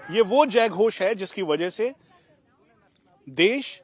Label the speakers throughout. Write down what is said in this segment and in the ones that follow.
Speaker 1: ये वो जय घोष है जिसकी वजह से देश,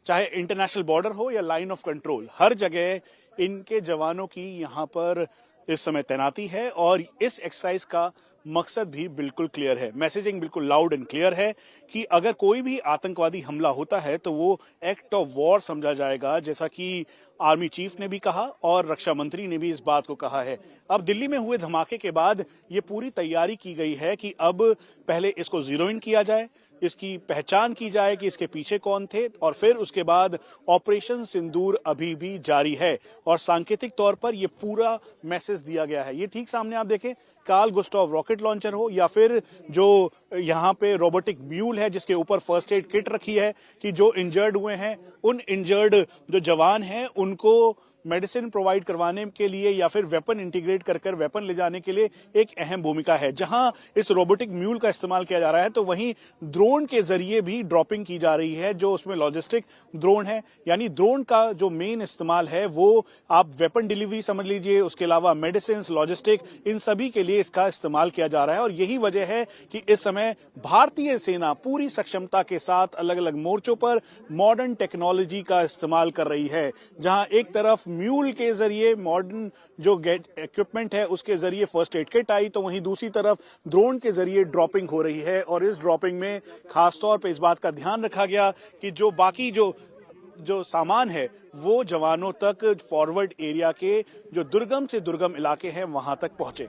Speaker 1: चाहे इंटरनेशनल बॉर्डर हो या लाइन ऑफ कंट्रोल, हर जगह इनके जवानों की यहां पर इस समय तैनाती है और इस एक्सरसाइज का मकसद भी बिल्कुल क्लियर है। मैसेजिंग बिल्कुल लाउड एंड क्लियर है कि अगर कोई भी आतंकवादी हमला होता है तो वो एक्ट ऑफ वॉर समझा जाएगा, जैसा कि आर्मी चीफ ने भी कहा और रक्षा मंत्री ने भी इस बात को कहा है। अब दिल्ली में हुए धमाके के बाद ये पूरी तैयारी की गई है कि अब पहले इसको जीरो इन किया जाए, इसकी पहचान की जाए कि इसके पीछे कौन थे, और फिर उसके बाद ऑपरेशन सिंदूर अभी भी जारी है और सांकेतिक तौर पर यह पूरा मैसेज दिया गया है। ये ठीक सामने आप देखें, कार्ल गुस्टाव रॉकेट लॉन्चर हो या फिर जो यहाँ पे रोबोटिक म्यूल है जिसके ऊपर फर्स्ट एड किट रखी है कि जो इंजर्ड हुए हैं, उन इंजर्ड जो जवान हैं उनको मेडिसिन प्रोवाइड करवाने के लिए या फिर वेपन इंटीग्रेट कर वेपन ले जाने के लिए एक अहम भूमिका है। जहां इस रोबोटिक म्यूल का इस्तेमाल किया जा रहा है तो वहीं ड्रोन के जरिए भी ड्रॉपिंग की जा रही है, जो उसमें लॉजिस्टिक ड्रोन है। यानी ड्रोन का जो मेन इस्तेमाल है वो आप वेपन डिलीवरी समझ लीजिए, उसके अलावा मेडिसिन, लॉजिस्टिक, इन सभी के लिए इसका इस्तेमाल किया जा रहा है। और यही वजह है कि इस समय भारतीय सेना पूरी सक्षमता के साथ अलग अलग मोर्चों पर मॉडर्न टेक्नोलॉजी का इस्तेमाल कर रही है। जहां एक तरफ म्यूल के जरिए मॉडर्न जो इक्विपमेंट है उसके जरिए फर्स्ट एड किट आई, तो वहीं दूसरी तरफ ड्रोन के जरिए ड्रॉपिंग हो रही है। और इस ड्रॉपिंग में खासतौर पे इस बात का ध्यान रखा गया कि जो बाकी जो सामान है वो जवानों तक फॉरवर्ड एरिया के जो दुर्गम से दुर्गम इलाके हैं वहां तक पहुंचे।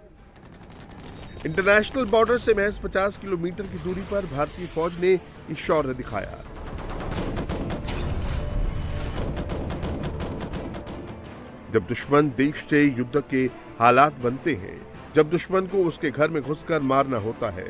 Speaker 2: इंटरनेशनल बॉर्डर से महज 50 किलोमीटर की दूरी पर भारतीय फौज ने ये शौर्य दिखाया। जब दुश्मन देश से युद्ध के हालात बनते हैं, जब दुश्मन को उसके घर में घुसकर मारना होता है,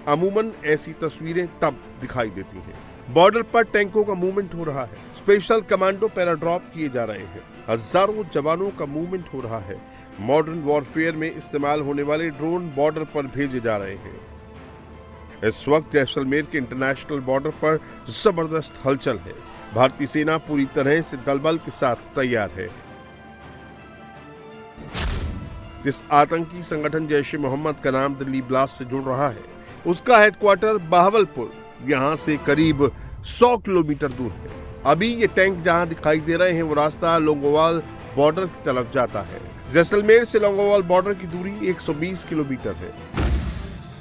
Speaker 2: अमूमन ऐसी तस्वीरें तब दिखाई देती हैं। बॉर्डर पर टैंकों का मूवमेंट हो रहा है, स्पेशल कमांडो पैराड्रॉप किए जा रहे हैं, हजारों जवानों का मूवमेंट हो रहा है, मॉडर्न वॉरफेयर में इस्तेमाल होने वाले ड्रोन बॉर्डर पर भेजे जा रहे हैं। इस वक्त जैसलमेर के इंटरनेशनल बॉर्डर पर जबरदस्त हलचल है। भारतीय सेना पूरी तरह से दलबल के साथ तैयार है। जिस आतंकी संगठन जैश ए मोहम्मद का नाम दिल्ली ब्लास्ट से जुड़ रहा है, उसका हेडक्वार्टर बहावलपुर यहां से करीब 100 किलोमीटर दूर है। अभी ये टैंक जहां दिखाई दे रहे हैं वो रास्ता लोंगोवाल बॉर्डर की तरफ जाता है। जैसलमेर से लोंगोवाल बॉर्डर की दूरी 120 किलोमीटर है।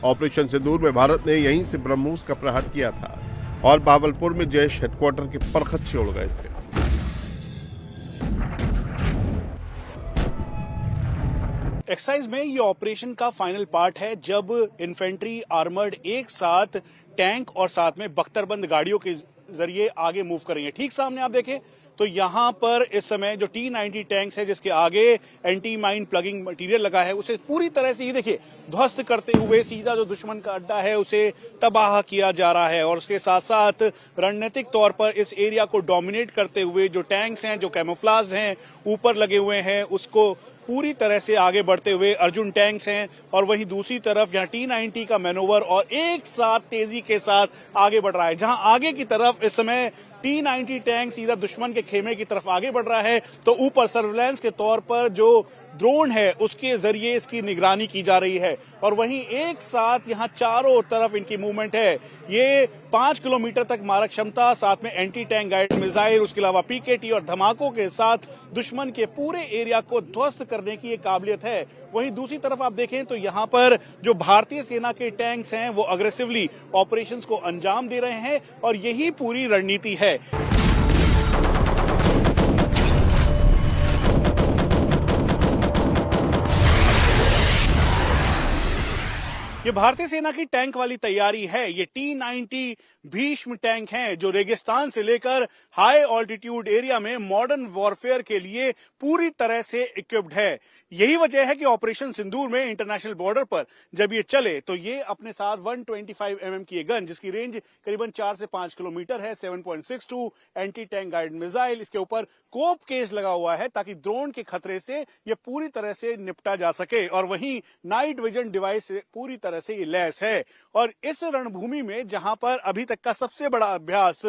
Speaker 2: ऑपरेशन सिंदूर में भारत ने यहीं से ब्रह्मोस का प्रहार किया था और बहावलपुर में जैश हेडक्वार्टर के परखच्चे उड़ गए थे।
Speaker 1: एक्सरसाइज में ये ऑपरेशन का फाइनल पार्ट है, जब इन्फेंट्री आर्मर्ड एक साथ टैंक और साथ में बख्तरबंद गाड़ियों के जरिए आगे मूव करेंगे। ठीक सामने आप देखें तो यहां पर इस समय जो T-90 टैंक्स है जिसके आगे एंटी माइन प्लगिंग मटेरियल लगा है, उसे पूरी तरह से ये देखिए ध्वस्त करते हुए सीधा जो दुश्मन का अड्डा है उसे तबाह किया जा रहा है। और उसके साथ साथ रणनीतिक तौर पर इस एरिया को डोमिनेट करते हुए जो टैंक्स हैं, जो कैमोफ्लाज्ड हैं, ऊपर लगे हुए हैं, उसको पूरी तरह से आगे बढ़ते हुए अर्जुन टैंक्स हैं। और वहीं दूसरी तरफ यहाँ T-90 का मैनोवर और एक साथ तेजी के साथ आगे बढ़ रहा है। जहां आगे की तरफ इस समय T-90 टैंक सीधा दुश्मन के खेमे की तरफ आगे बढ़ रहा है, तो ऊपर सर्विलांस के तौर पर जो ड्रोन है उसके जरिए इसकी निगरानी की जा रही है। और वहीं एक साथ यहाँ चारों तरफ इनकी मूवमेंट है। ये 5 किलोमीटर तक मारक क्षमता, साथ में एंटी टैंक गाइडेड मिसाइल, उसके अलावा PKT और धमाकों के साथ दुश्मन के पूरे एरिया को ध्वस्त करने की एक काबिलियत है। वहीं दूसरी तरफ आप देखें तो यहाँ पर जो भारतीय सेना के टैंक्स हैं वो अग्रेसिवली ऑपरेशंस को अंजाम दे रहे हैं और यही पूरी रणनीति है। ये भारतीय सेना की टैंक वाली तैयारी है। ये T-90 भीष्म टैंक हैं जो रेगिस्तान से लेकर हाई ऑल्टीट्यूड एरिया में मॉडर्न वॉरफेयर के लिए पूरी तरह से इक्विप्ड है। यही वजह है कि ऑपरेशन सिंदूर में इंटरनेशनल बॉर्डर पर जब ये चले तो ये अपने साथ 125 mm की गन, जिसकी रेंज करीबन 4 से 5 किलोमीटर है, 7.62 एंटी टैंक गाइडेड मिसाइल, इसके ऊपर कोप केस लगा हुआ है ताकि ड्रोन के खतरे से ये पूरी तरह से निपटा जा सके। और वहीं नाइट विजन डिवाइस से पूरी तरह से ये लैस है। और इस रणभूमि में जहां पर अभी तक का सबसे बड़ा अभ्यास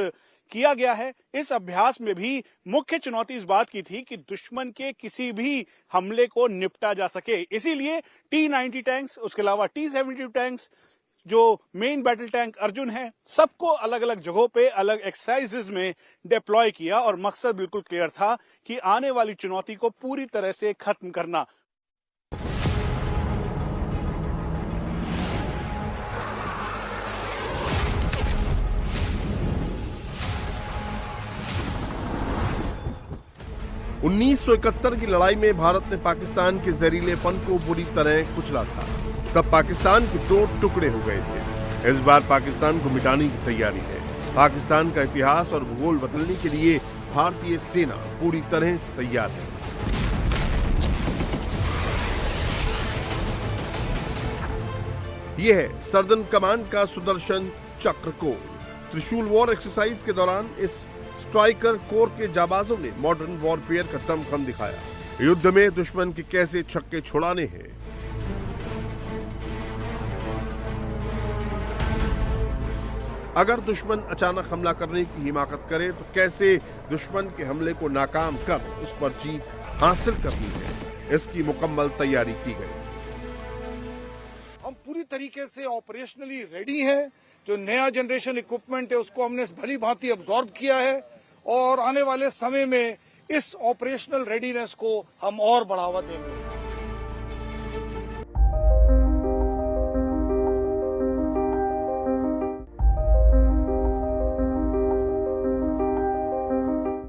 Speaker 1: किया गया है, इस अभ्यास में भी मुख्य चुनौती इस बात की थी कि दुश्मन के किसी भी हमले को निपटा जा सके। इसीलिए T-90 टैंक्स, उसके अलावा T-72 टैंक्स, जो मेन बैटल टैंक अर्जुन है, सबको अलग अलग जगहों पे अलग एक्सरसाइजेज में डिप्लॉय किया और मकसद बिल्कुल क्लियर था कि आने वाली चुनौती को पूरी तरह से खत्म करना।
Speaker 2: उन्नीस की लड़ाई में भारत ने पाकिस्तान के जहरीलेपन को बुरी तरह कुचला था। तब पाकिस्तान के 2 टुकड़े हो गए थे। इस बार पाकिस्तान को मिटाने की तैयारी है। पाकिस्तान का इतिहास और भूगोल बदलने के लिए भारतीय सेना पूरी तरह से तैयार है। यह है सर्दन कमांड का सुदर्शन चक्र कोर। त्रिशूल वॉर एक्सरसाइज के दौरान इस स्ट्राइकर कोर के जाबाजों ने मॉडर्न वॉरफेयर का दमखम दिखाया। युद्ध में दुश्मन के कैसे छक्के छुड़ाने हैं। अगर दुश्मन अचानक हमला करने की हिमाकत करे तो कैसे दुश्मन के हमले को नाकाम कर उस पर जीत हासिल करनी है, इसकी मुकम्मल तैयारी की गई।
Speaker 3: हम पूरी तरीके से ऑपरेशनली रेडी हैं। जो नया जनरेशन इक्विपमेंट है उसको हमने भली भांति अब्सॉर्ब किया है और आने वाले समय में इस ऑपरेशनल रेडीनेस को हम और बढ़ावा देंगे।